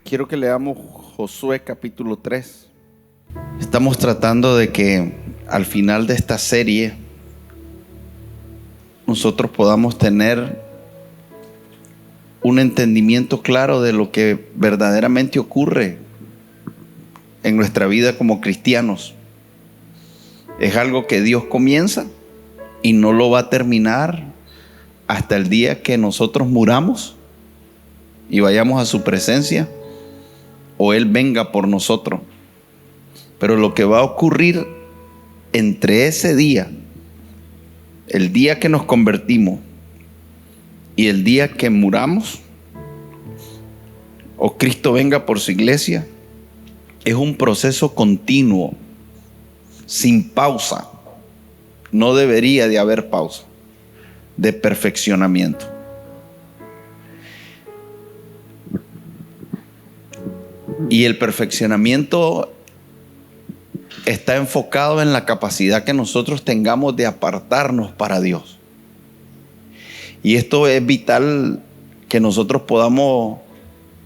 Quiero que leamos Josué capítulo 3. Estamos tratando de que al final de esta serie nosotros podamos tener un entendimiento claro de lo que verdaderamente ocurre en nuestra vida como cristianos. Es algo que Dios comienza y no lo va a terminar hasta el día que nosotros muramos y vayamos a su presencia o Él venga por nosotros. Pero lo que va a ocurrir entre ese día, el día que nos convertimos y el día que muramos o Cristo venga por su iglesia, es un proceso continuo, sin pausa. No debería de haber pausa, de perfeccionamiento. Y el perfeccionamiento está enfocado en la capacidad que nosotros tengamos de apartarnos para Dios. Y esto es vital, que nosotros podamos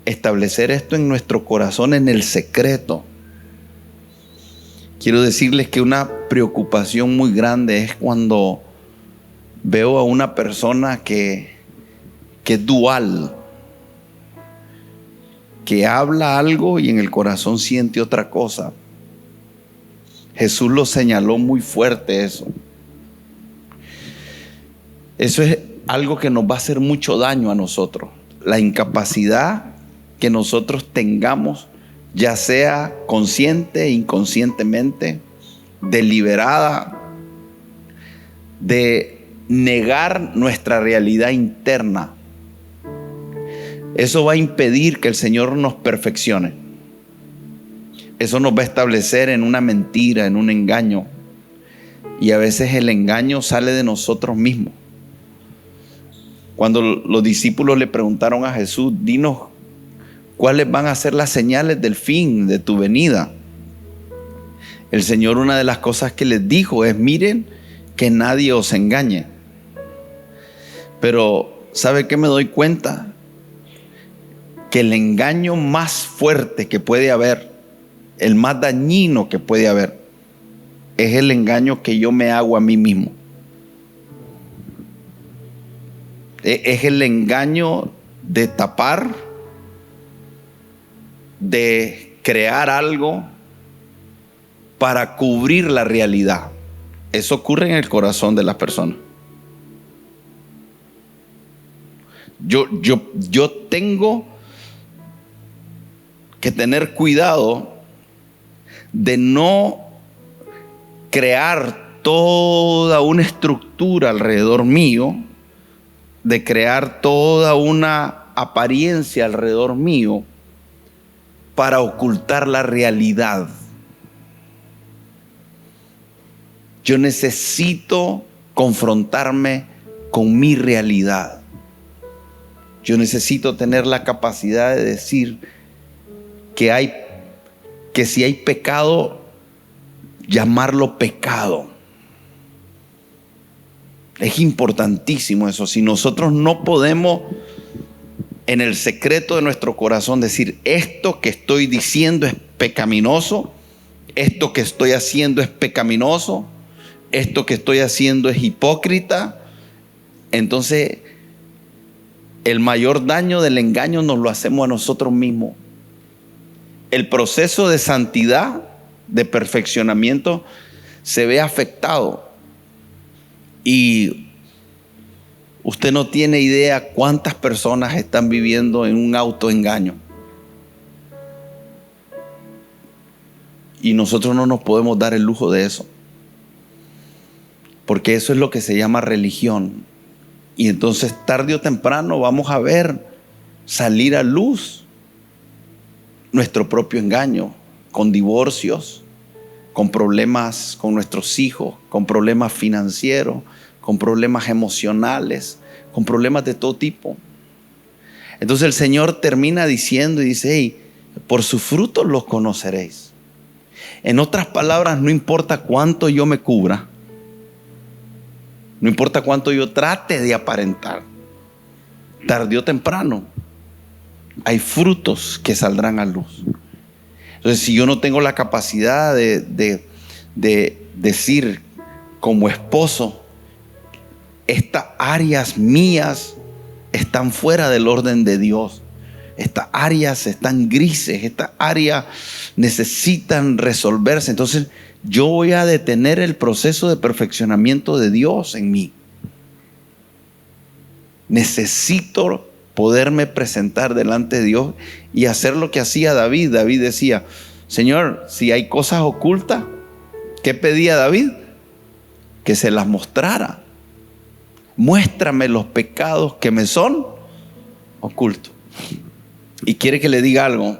establecer esto en nuestro corazón, en el secreto. Quiero decirles que una preocupación muy grande es cuando veo a una persona que es dual, que habla algo y en el corazón siente otra cosa. Jesús lo señaló muy fuerte eso. Eso es algo que nos va a hacer mucho daño a nosotros. La incapacidad que nosotros tengamos, ya sea consciente e inconscientemente, deliberada, de negar nuestra realidad interna. Eso va a impedir que el Señor nos perfeccione. Eso nos va a establecer en una mentira, en un engaño. Y a veces el engaño sale de nosotros mismos. Cuando los discípulos le preguntaron a Jesús: dinos cuáles van a ser las señales del fin de tu venida. El Señor, una de las cosas que les dijo es: miren que nadie os engañe. Pero ¿sabe qué me doy cuenta? Que el engaño más fuerte que puede haber, el más dañino que puede haber, es el engaño que yo me hago a mí mismo. Es el engaño de tapar, de crear algo para cubrir la realidad. Eso ocurre en el corazón de las personas. Yo tengo que tener cuidado de no crear toda una estructura alrededor mío, de crear toda una apariencia alrededor mío para ocultar la realidad. Yo necesito confrontarme con mi realidad. Yo necesito tener la capacidad de decir que si hay pecado, llamarlo pecado. Es importantísimo eso. Si nosotros no podemos en el secreto de nuestro corazón decir: esto que estoy diciendo es pecaminoso, esto que estoy haciendo es pecaminoso, esto que estoy haciendo es hipócrita, entonces el mayor daño del engaño nos lo hacemos a nosotros mismos. El proceso de santidad, de perfeccionamiento, se ve afectado. Y usted no tiene idea cuántas personas están viviendo en un autoengaño. Y nosotros no nos podemos dar el lujo de eso, porque eso es lo que se llama religión. Y entonces tarde o temprano vamos a ver salir a luz nuestro propio engaño, con divorcios, con problemas con nuestros hijos, con problemas financieros, con problemas emocionales, con problemas de todo tipo. Entonces el Señor termina diciendo y dice: hey, por sus frutos los conoceréis. En otras palabras, no importa cuánto yo me cubra, no importa cuánto yo trate de aparentar, tarde o temprano hay frutos que saldrán a luz. Entonces, si yo no tengo la capacidad de decir como esposo, estas áreas mías están fuera del orden de Dios, estas áreas están grises, estas áreas necesitan resolverse, entonces yo voy a detener el proceso de perfeccionamiento de Dios en mí. Necesito poderme presentar delante de Dios y hacer lo que hacía David. David decía: Señor, si hay cosas ocultas, ¿qué pedía David? Que se las mostrara. Muéstrame los pecados que me son ocultos. Y quiere que le diga algo.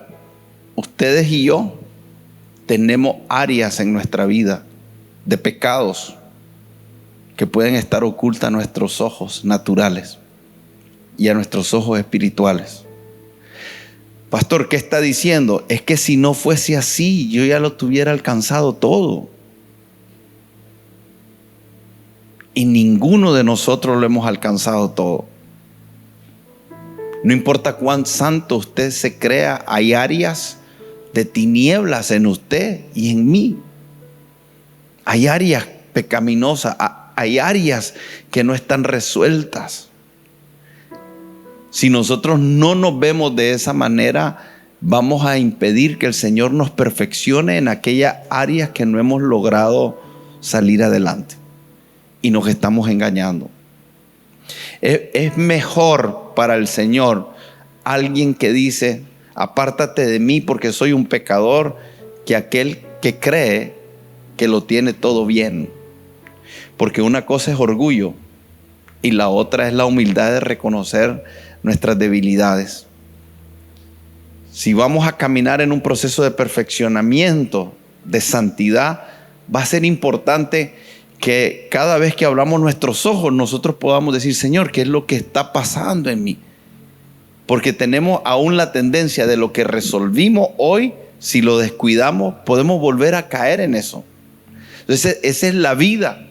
Ustedes y yo tenemos áreas en nuestra vida de pecados que pueden estar ocultas a nuestros ojos naturales y a nuestros ojos espirituales. Pastor, ¿qué está diciendo? Es que si no fuese así, yo ya lo tuviera alcanzado todo. Y ninguno de nosotros lo hemos alcanzado todo. No importa cuán santo usted se crea, hay áreas de tinieblas en usted y en mí. Hay áreas pecaminosas, hay áreas que no están resueltas. Si nosotros no nos vemos de esa manera, vamos a impedir que el Señor nos perfeccione en aquellas áreas que no hemos logrado salir adelante. Y nos estamos engañando. Es mejor para el Señor alguien que dice: apártate de mí porque soy un pecador, que aquel que cree que lo tiene todo bien. Porque una cosa es orgullo y la otra es la humildad de reconocer nuestras debilidades. Si vamos a caminar en un proceso de perfeccionamiento, de santidad, va a ser importante que cada vez que abramos nuestros ojos nosotros podamos decir: Señor, ¿qué es lo que está pasando en mí? Porque tenemos aún la tendencia de lo que resolvimos hoy, si lo descuidamos, podemos volver a caer en eso. Entonces, esa es la vida.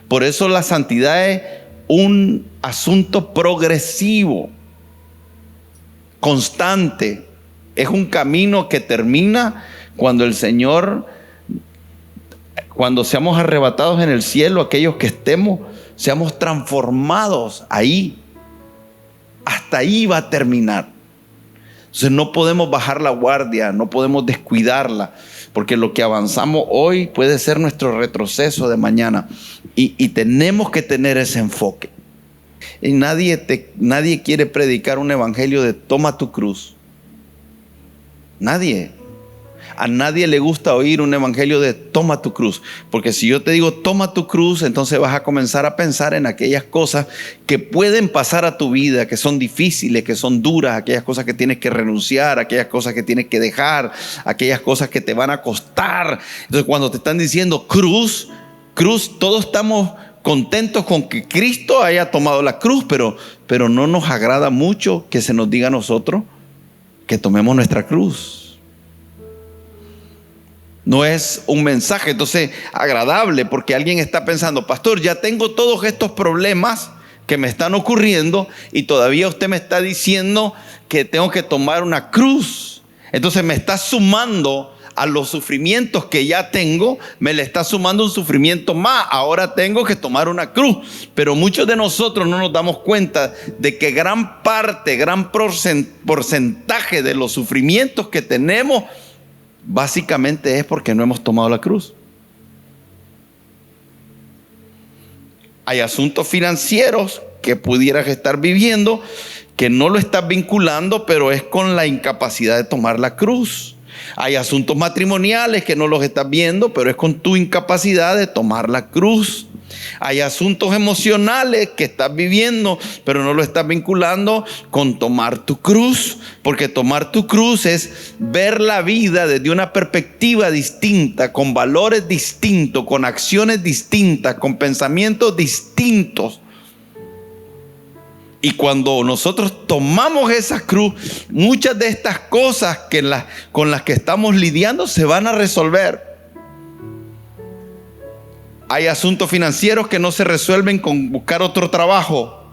Por eso la santidad es un asunto progresivo, constante. Es un camino que termina cuando el Señor, cuando seamos arrebatados en el cielo, aquellos que estemos, seamos transformados ahí. Hasta ahí va a terminar. Entonces no podemos bajar la guardia, no podemos descuidarla, porque lo que avanzamos hoy puede ser nuestro retroceso de mañana. Y tenemos que tener ese enfoque. Y nadie quiere predicar un evangelio de toma tu cruz. Nadie. A nadie le gusta oír un evangelio de toma tu cruz. Porque si yo te digo toma tu cruz, entonces vas a comenzar a pensar en aquellas cosas que pueden pasar a tu vida, que son difíciles, que son duras, aquellas cosas que tienes que renunciar, aquellas cosas que tienes que dejar, aquellas cosas que te van a costar. Entonces cuando te están diciendo cruz, todos estamos contentos con que Cristo haya tomado la cruz, pero no nos agrada mucho que se nos diga a nosotros que tomemos nuestra cruz. No es un mensaje entonces agradable, porque alguien está pensando: pastor, ya tengo todos estos problemas que me están ocurriendo y todavía usted me está diciendo que tengo que tomar una cruz. Entonces me está sumando a los sufrimientos que ya tengo, me le está sumando un sufrimiento más. Ahora tengo que tomar una cruz. Pero muchos de nosotros no nos damos cuenta de que gran porcentaje de los sufrimientos que tenemos básicamente es porque no hemos tomado la cruz. Hay asuntos financieros que pudieras estar viviendo que no lo estás vinculando, pero es con la incapacidad de tomar la cruz. Hay asuntos matrimoniales que no los estás viendo, pero es con tu incapacidad de tomar la cruz. Hay asuntos emocionales que estás viviendo, pero no lo estás vinculando con tomar tu cruz, porque tomar tu cruz es ver la vida desde una perspectiva distinta, con valores distintos, con acciones distintas, con pensamientos distintos. Y cuando nosotros tomamos esa cruz, muchas de estas cosas con las que estamos lidiando se van a resolver. Hay asuntos financieros que no se resuelven con buscar otro trabajo.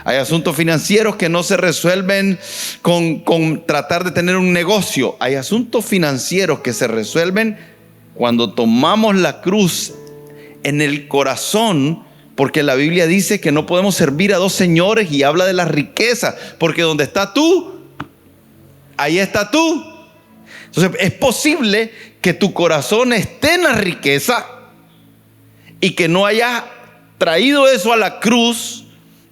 Hay asuntos financieros que no se resuelven con tratar de tener un negocio. Hay asuntos financieros que se resuelven cuando tomamos la cruz en el corazón, porque la Biblia dice que no podemos servir a dos señores y habla de la riqueza, porque donde está tú, ahí está tú. Entonces es posible que tu corazón esté en la riqueza y que no hayas traído eso a la cruz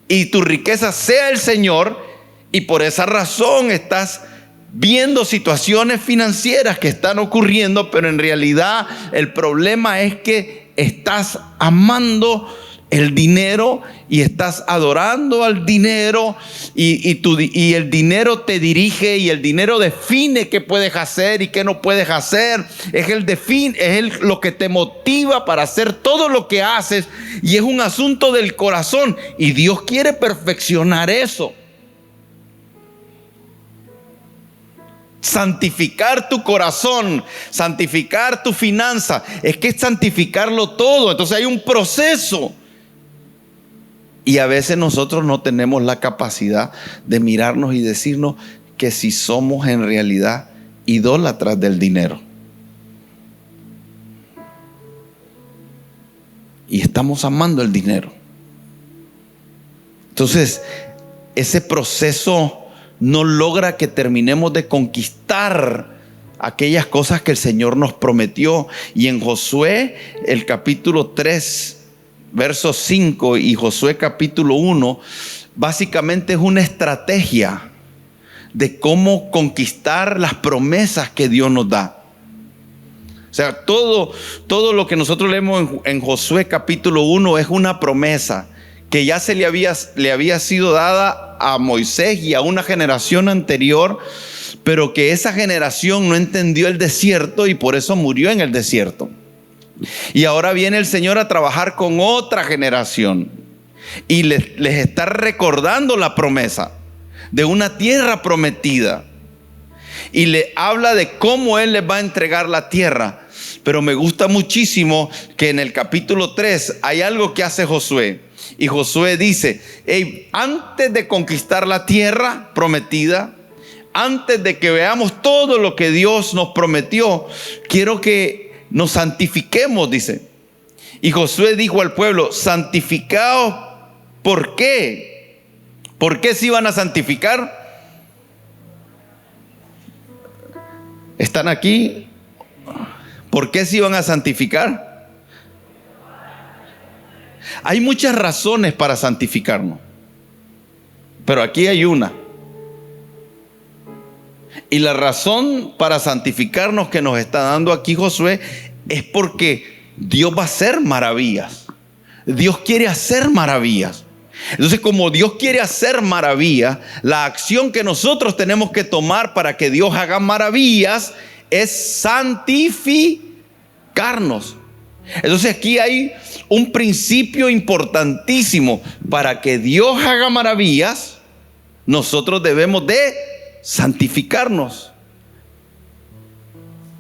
y tu riqueza sea el Señor, y por esa razón estás viendo situaciones financieras que están ocurriendo, pero en realidad el problema es que estás amando el dinero y estás adorando al dinero, y el dinero te dirige, y el dinero define qué puedes hacer y qué no puedes hacer. Es lo que te motiva para hacer todo lo que haces, y es un asunto del corazón, y Dios quiere perfeccionar eso. Santificar tu corazón, santificar tu finanza, es que es santificarlo todo. Entonces hay un proceso. Y a veces nosotros no tenemos la capacidad de mirarnos y decirnos que si somos en realidad idólatras del dinero. Y estamos amando el dinero. Entonces, ese proceso no logra que terminemos de conquistar aquellas cosas que el Señor nos prometió. Y en Josué, el capítulo 3, verso 5, y Josué capítulo 1, básicamente es una estrategia de cómo conquistar las promesas que Dios nos da. O sea, todo lo que nosotros leemos en Josué capítulo 1 es una promesa que ya le había sido dada a Moisés y a una generación anterior, pero que esa generación no entendió el desierto y por eso murió en el desierto. Y ahora viene el Señor a trabajar con otra generación y les está recordando la promesa de una tierra prometida, y le habla de cómo Él les va a entregar la tierra. Pero me gusta muchísimo que en el capítulo 3 hay algo que hace Josué. Y Josué dice: hey, antes de conquistar la tierra prometida, antes de que veamos todo lo que Dios nos prometió, quiero que nos santifiquemos, dice. Y Josué dijo al pueblo: santificaos. ¿Por qué? ¿Por qué se iban a santificar? ¿Están aquí? ¿Por qué se iban a santificar? Hay muchas razones para santificarnos, pero aquí hay una. Y la razón para santificarnos que nos está dando aquí Josué es porque Dios va a hacer maravillas. Dios quiere hacer maravillas. Entonces, como Dios quiere hacer maravillas, la acción que nosotros tenemos que tomar para que Dios haga maravillas es santificarnos. Entonces aquí hay un principio importantísimo. Para que Dios haga maravillas, nosotros debemos de santificarnos.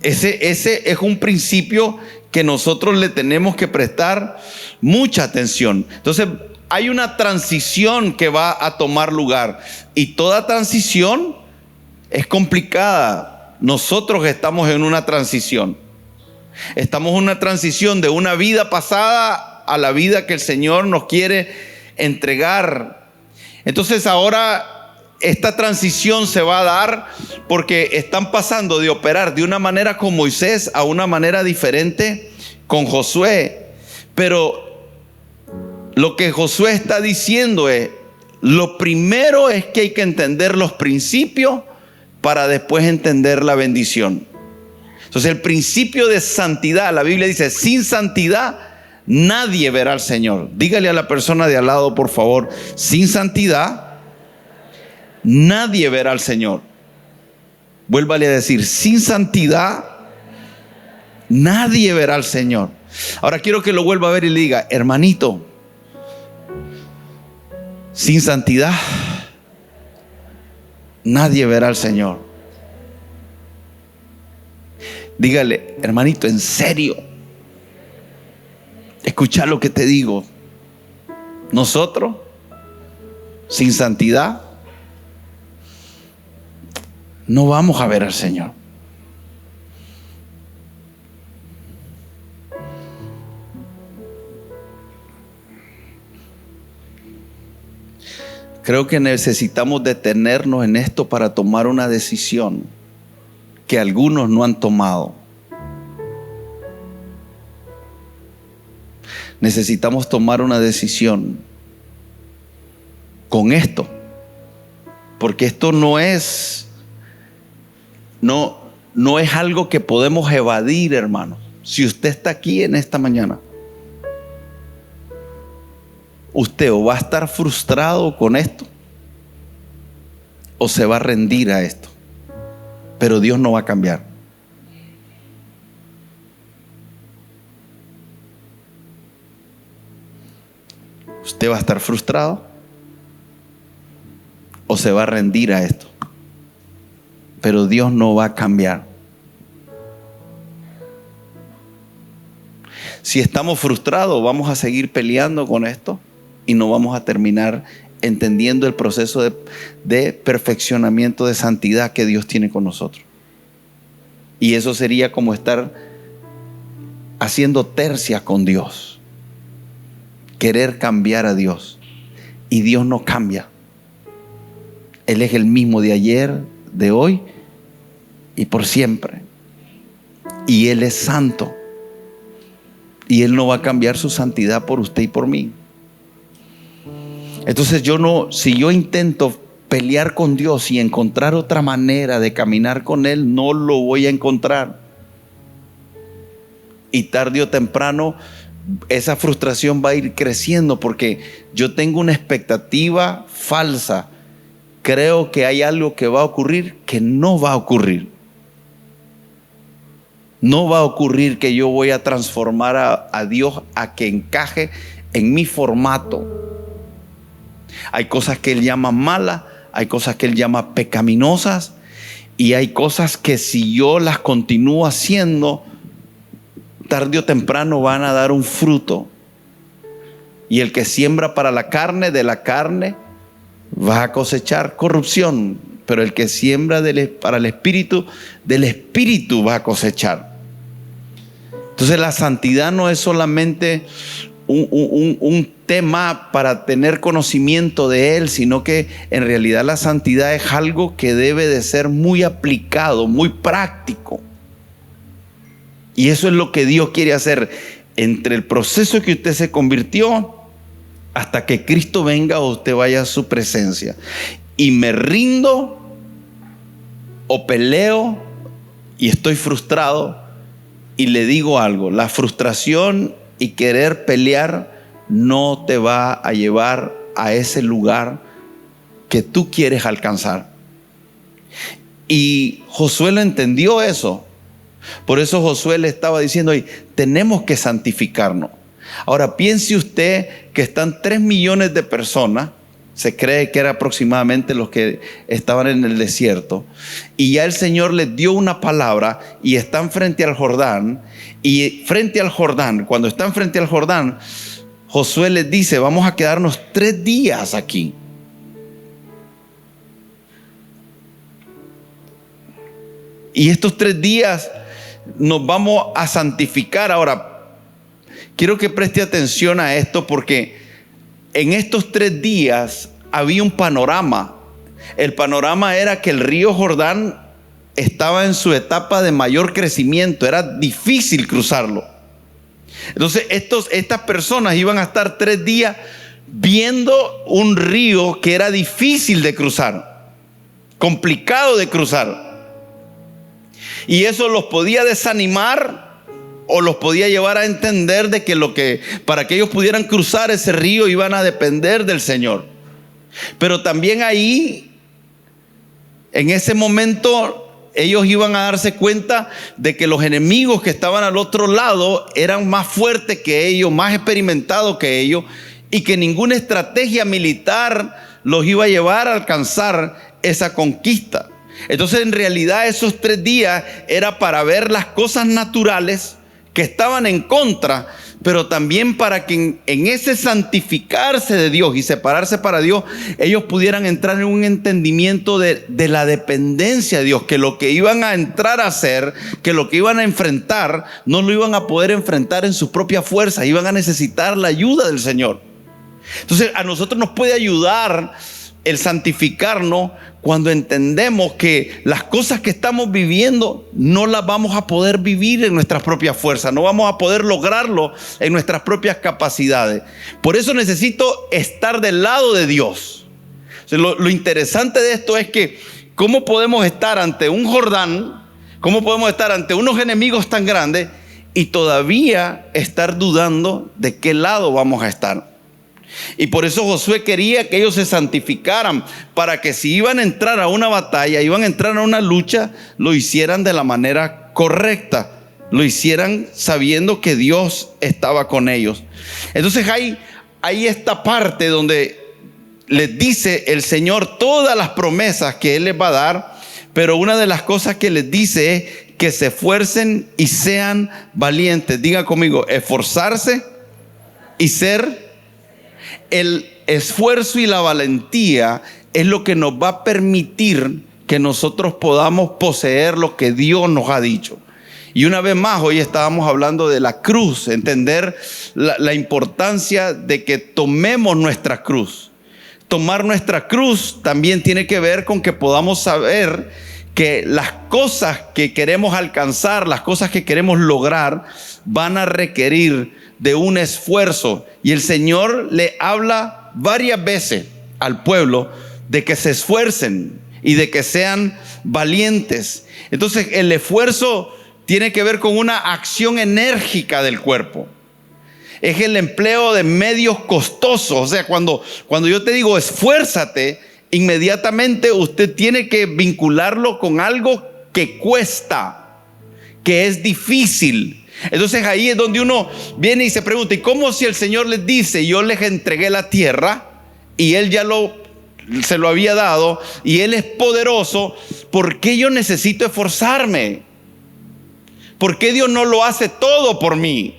Ese es un principio que nosotros le tenemos que prestar mucha atención. Entonces hay una transición que va a tomar lugar, y toda transición es complicada. Nosotros estamos en una transición. Estamos en una transición de una vida pasada a la vida que el Señor nos quiere entregar. Entonces ahora esta transición se va a dar porque están pasando de operar de una manera con Moisés a una manera diferente con Josué. Pero lo que Josué está diciendo es: lo primero es que hay que entender los principios para después entender la bendición. Entonces el principio de santidad, la Biblia dice: sin santidad nadie verá al Señor. Dígale a la persona de al lado, por favor: sin santidad nadie verá al Señor. Vuélvale a decir: sin santidad nadie verá al Señor. Ahora quiero que lo vuelva a ver y le diga: hermanito, sin santidad nadie verá al Señor. Dígale: hermanito, en serio, escucha lo que te digo. Nosotros sin santidad, no vamos a ver al Señor. Creo que necesitamos detenernos en esto para tomar una decisión que algunos no han tomado. Necesitamos tomar una decisión con esto, porque esto no es algo que podemos evadir, hermanos. Si usted está aquí en esta mañana, usted o va a estar frustrado con esto o se va a rendir a esto, pero Dios no va a cambiar. Usted va a estar frustrado o se va a rendir a esto, pero Dios no va a cambiar. Si estamos frustrados, vamos a seguir peleando con esto y no vamos a terminar entendiendo el proceso de perfeccionamiento, de santidad que Dios tiene con nosotros. Y eso sería como estar haciendo tercias con Dios, querer cambiar a Dios, y Dios no cambia. Él es el mismo de ayer, de hoy y por siempre, y Él es santo, y Él no va a cambiar su santidad por usted y por mí. Entonces si yo intento pelear con Dios y encontrar otra manera de caminar con Él, no lo voy a encontrar. Y tarde o temprano esa frustración va a ir creciendo, porque yo tengo una expectativa falsa. Creo que hay algo que va a ocurrir que no va a ocurrir. No va a ocurrir que yo voy a transformar a Dios a que encaje en mi formato. Hay cosas que Él llama malas, hay cosas que Él llama pecaminosas, y hay cosas que si yo las continúo haciendo, tarde o temprano van a dar un fruto. Y el que siembra para la carne, de la carne va a cosechar corrupción, pero el que siembra para el Espíritu, del Espíritu va a cosechar. Entonces la santidad no es solamente un tema para tener conocimiento de Él, sino que en realidad la santidad es algo que debe de ser muy aplicado, muy práctico. Y eso es lo que Dios quiere hacer entre el proceso que usted se convirtió hasta que Cristo venga o usted vaya a su presencia. Y me rindo o peleo y estoy frustrado, y le digo algo: la frustración y querer pelear no te va a llevar a ese lugar que tú quieres alcanzar. Y Josué lo entendió eso. Por eso Josué le estaba diciendo: oye, tenemos que santificarnos. Ahora piense usted que están 3 millones de personas, se cree que eran aproximadamente los que estaban en el desierto, y ya el Señor les dio una palabra y están frente al Jordán. Y frente al Jordán, cuando están frente al Jordán, Josué les dice: vamos a quedarnos 3 días aquí. Y estos 3 días nos vamos a santificar. Ahora, quiero que preste atención a esto, porque en estos 3 días había un panorama. El panorama era que el río Jordán estaba en su etapa de mayor crecimiento, era difícil cruzarlo. Entonces estas personas iban a estar 3 días viendo un río que era difícil de cruzar, complicado de cruzar. Y eso los podía desanimar o los podía llevar a entender de que para que ellos pudieran cruzar ese río iban a depender del Señor. Pero también ahí, en ese momento, ellos iban a darse cuenta de que los enemigos que estaban al otro lado eran más fuertes que ellos, más experimentados que ellos, y que ninguna estrategia militar los iba a llevar a alcanzar esa conquista. Entonces, en realidad, esos 3 días era para ver las cosas naturales que estaban en contra, pero también para que en ese santificarse de Dios y separarse para Dios, ellos pudieran entrar en un entendimiento de la dependencia de Dios, que lo que iban a entrar a hacer, que lo que iban a enfrentar, no lo iban a poder enfrentar en su propia fuerza, iban a necesitar la ayuda del Señor. Entonces a nosotros nos puede ayudar el santificarnos cuando entendemos que las cosas que estamos viviendo no las vamos a poder vivir en nuestras propias fuerzas, no vamos a poder lograrlo en nuestras propias capacidades. Por eso necesito estar del lado de Dios. O sea, lo interesante de esto es que cómo podemos estar ante un Jordán, cómo podemos estar ante unos enemigos tan grandes y todavía estar dudando de qué lado vamos a estar. Y por eso Josué quería que ellos se santificaran, para que si iban a entrar a una batalla, iban a entrar a una lucha, lo hicieran de la manera correcta, lo hicieran sabiendo que Dios estaba con ellos. Entonces hay esta parte donde les dice el Señor todas las promesas que Él les va a dar, pero una de las cosas que les dice es que se esfuercen y sean valientes. Diga conmigo, esforzarse y ser. El esfuerzo y la valentía es lo que nos va a permitir que nosotros podamos poseer lo que Dios nos ha dicho. Y una vez más, hoy estábamos hablando de la cruz, entender la importancia de que tomemos nuestra cruz. Tomar nuestra cruz también tiene que ver con que podamos saber que las cosas que queremos alcanzar, las cosas que queremos lograr, van a requerir de un esfuerzo. Y el Señor le habla varias veces al pueblo de que se esfuercen y de que sean valientes. Entonces el esfuerzo tiene que ver con una acción enérgica del cuerpo. Es el empleo de medios costosos. O sea, cuando yo te digo esfuérzate, inmediatamente usted tiene que vincularlo con algo que cuesta, que es difícil. Entonces ahí es donde uno viene y se pregunta, ¿y cómo si el Señor les dice, yo les entregué la tierra y Él ya se lo había dado y Él es poderoso? ¿Por qué yo necesito esforzarme? ¿Por qué Dios no lo hace todo por mí?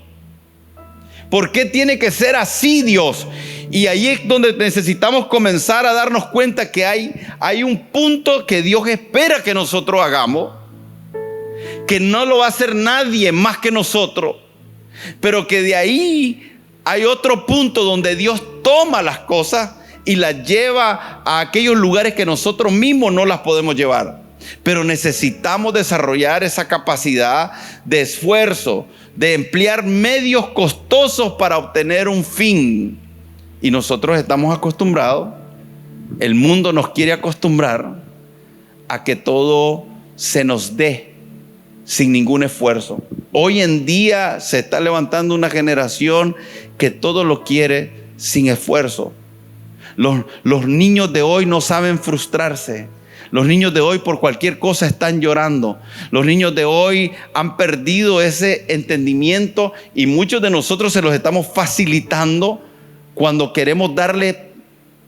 ¿Por qué tiene que ser así Dios? Y ahí es donde necesitamos comenzar a darnos cuenta que hay un punto que Dios espera que nosotros hagamos, que no lo va a hacer nadie más que nosotros, pero que de ahí hay otro punto donde Dios toma las cosas y las lleva a aquellos lugares que nosotros mismos no las podemos llevar. Pero necesitamos desarrollar esa capacidad de esfuerzo, de emplear medios costosos para obtener un fin. Y nosotros estamos acostumbrados, el mundo nos quiere acostumbrar a que todo se nos dé sin ningún esfuerzo. Hoy en día se está levantando una generación que todo lo quiere sin esfuerzo. Los niños de hoy no saben frustrarse. Los niños de hoy por cualquier cosa están llorando. Los niños de hoy han perdido ese entendimiento y muchos de nosotros se los estamos facilitando cuando queremos darle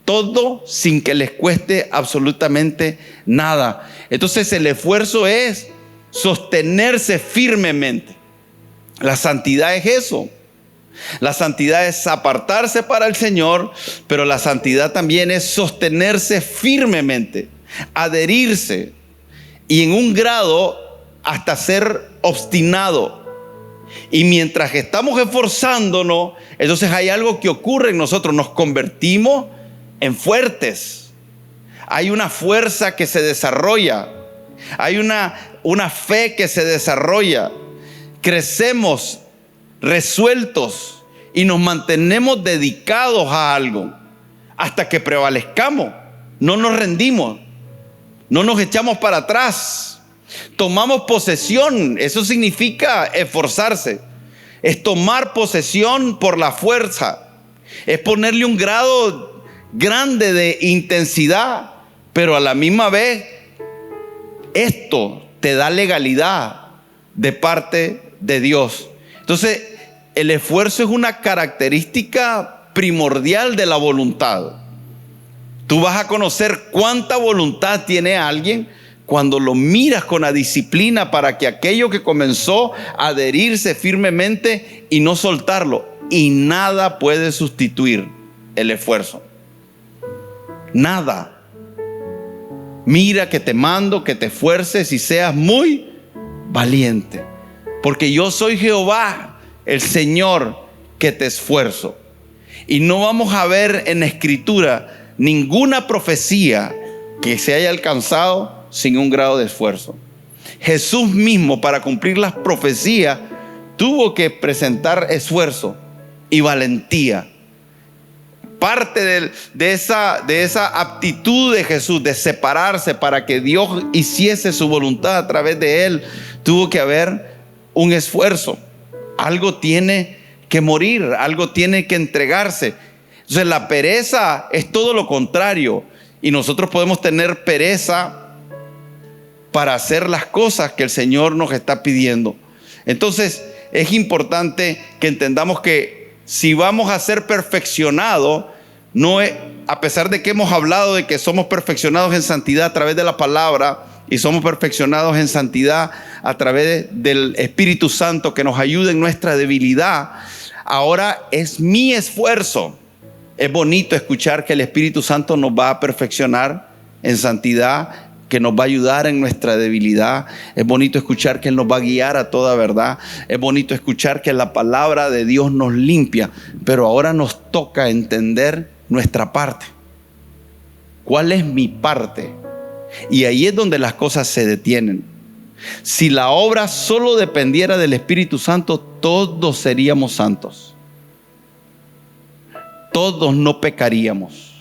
todo sin que les cueste absolutamente nada. Entonces el esfuerzo es sostenerse firmemente. La santidad es eso. La santidad es apartarse para el Señor, pero la santidad también es sostenerse firmemente, adherirse y en un grado hasta ser obstinado. Y mientras estamos esforzándonos, entonces hay algo que ocurre en nosotros, nos convertimos en fuertes. Hay una fuerza que se desarrolla, hay una fe que se desarrolla, crecemos resueltos y nos mantenemos dedicados a algo hasta que prevalezcamos. No nos rendimos, no nos echamos para atrás, tomamos posesión. Eso significa esforzarse, es tomar posesión por la fuerza, es ponerle un grado grande de intensidad, pero a la misma vez esto te da legalidad de parte de Dios. Entonces el esfuerzo es una característica primordial de la voluntad. Tú vas a conocer cuánta voluntad tiene alguien cuando lo miras con la disciplina para que aquello que comenzó a adherirse firmemente y no soltarlo. Y nada puede sustituir el esfuerzo. Nada. Mira que te mando, que te esfuerces y seas muy valiente. Porque yo soy Jehová, el Señor, que te esfuerzo. Y no vamos a ver en la Escritura ninguna profecía que se haya alcanzado sin un grado de esfuerzo. Jesús mismo, para cumplir las profecías, tuvo que presentar esfuerzo y valentía. Parte de esa aptitud de Jesús de separarse para que Dios hiciese su voluntad a través de él, tuvo que haber un esfuerzo. Algo tiene que morir, algo tiene que entregarse. Entonces la pereza es todo lo contrario, y nosotros podemos tener pereza para hacer las cosas que el Señor nos está pidiendo. Entonces es importante que entendamos que si vamos a ser perfeccionados, no es, a pesar de que hemos hablado de que somos perfeccionados en santidad a través de la palabra, y somos perfeccionados en santidad a través del Espíritu Santo que nos ayuda en nuestra debilidad, ahora es mi esfuerzo. Es bonito escuchar que el Espíritu Santo nos va a perfeccionar en santidad, que nos va a ayudar en nuestra debilidad. Es bonito escuchar que Él nos va a guiar a toda verdad. Es bonito escuchar que la palabra de Dios nos limpia. Pero ahora nos toca entender nuestra parte. ¿Cuál es mi parte? Y ahí es donde las cosas se detienen. Si la obra solo dependiera del Espíritu Santo, todos seríamos santos. Todos no pecaríamos.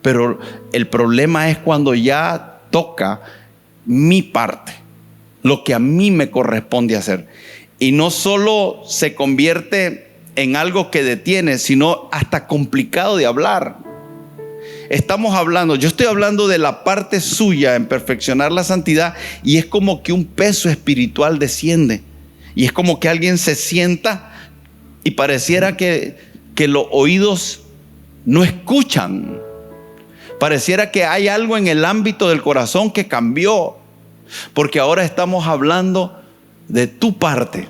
Pero el problema es cuando ya toca mi parte, lo que a mí me corresponde hacer. Y no solo se convierte en algo que detiene, sino hasta complicado de hablar. Yo estoy hablando de la parte suya en perfeccionar la santidad, y es como que un peso espiritual desciende. Y es como que alguien se sienta y pareciera que los oídos no escuchan. Pareciera que hay algo en el ámbito del corazón que cambió, porque ahora estamos hablando de tu parte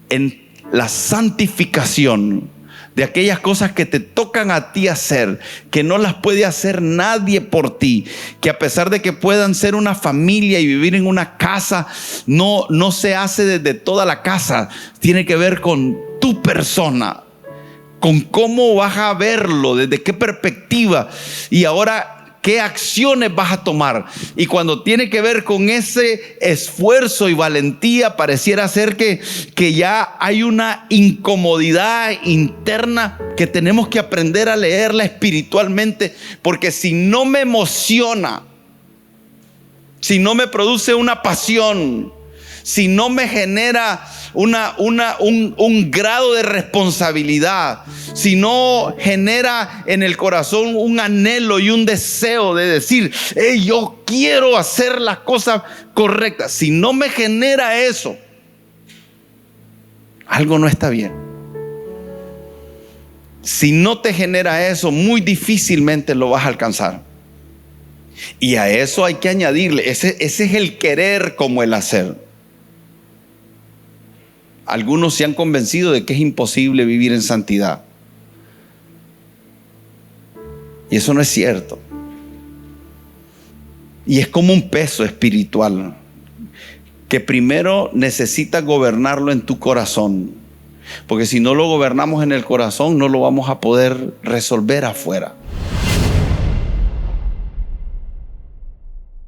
en la santificación, de aquellas cosas que te tocan a ti hacer, que no las puede hacer nadie por ti, que a pesar de que puedan ser una familia y vivir en una casa, no se hace desde toda la casa. Tiene que ver con tu persona, con cómo vas a verlo, desde qué perspectiva, y ahora qué acciones vas a tomar. Y cuando tiene que ver con ese esfuerzo y valentía, pareciera ser que ya hay una incomodidad interna que tenemos que aprender a leerla espiritualmente, porque si no me emociona, si no me produce una pasión, si no me genera un grado de responsabilidad, si no genera en el corazón un anhelo y un deseo de decir, hey, yo quiero hacer las cosas correctas, si no me genera eso, algo no está bien. Si no te genera eso, muy difícilmente lo vas a alcanzar. Y a eso hay que añadirle, ese es el querer como el hacer. Algunos se han convencido de que es imposible vivir en santidad. Y eso no es cierto. Y es como un peso espiritual que primero necesitas gobernarlo en tu corazón. Porque si no lo gobernamos en el corazón, no lo vamos a poder resolver afuera.